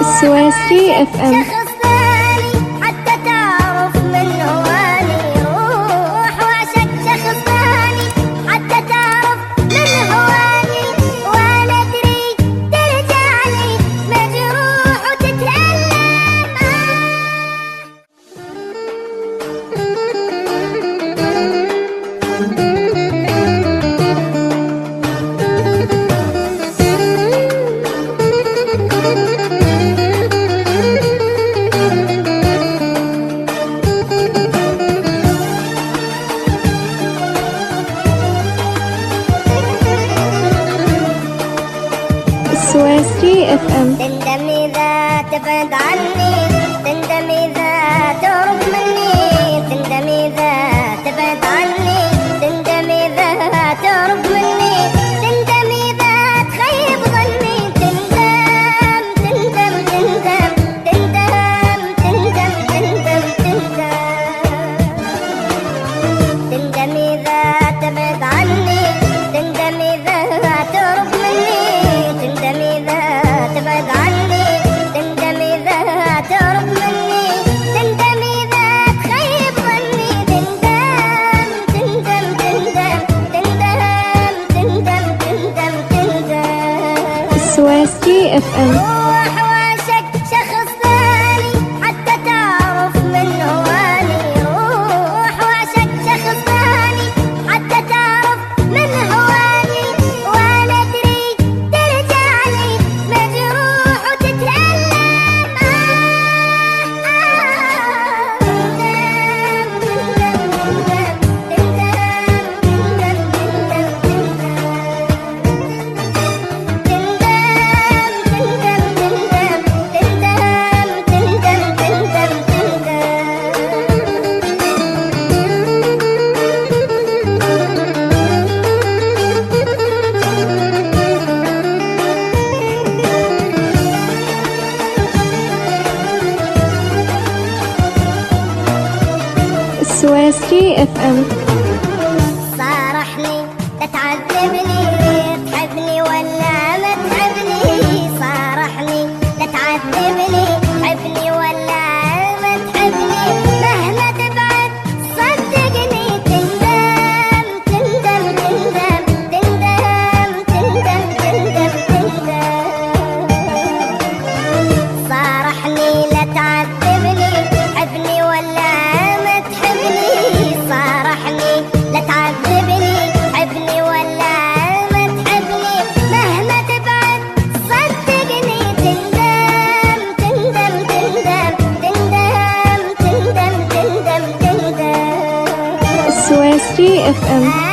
السويسري اف ام. شخص ثاني حتى تعرف من هواني، روح وعشق شخص ثاني حتى تعرف من هواني، وانا ادري ترجع لي مجروح وتتألم. السويسري اف ام. تندم إذا تبعد عني، تندم إذا تهرب مني، تندم إذا تبعد عني، تندم إذا تهرب مني، تندم إذا تخيب ظني، تندم تندم تندم تندم تندم تندم تندم تندم إذا تبعد عني، تندم إذا تهرب مني، تندم إذا تبعد عني، تندم إذا تهرب مني، تندم إذا تخيب ظني، تندم تندم تندم تندم تندم تندم. السويسري اف ام. روح وعشق شخص ثاني حتى تعرف من هواني، روح وعشق شخص ثاني حتى تعرف من هواني، وانا ادري ترجع لي مجروح وتتألم. السويسري اف ام. صارحني لا تعذبني، تحبني ولا ما تحبني، صارحني لا تعذبني، تحبني ولا ما تحبني، مهما تبعد صدقني، تندم تندم تندم تندم تندم تندم تندم. صارحني لا تعذبني، تحبني ولا ما تحبني، صارحني لا تعذبني، تحبني ولا ما تحبني، مهما تبعد صدقني، تندم تندم تندم تندم تندم تندم تندم. السويسري اف ام.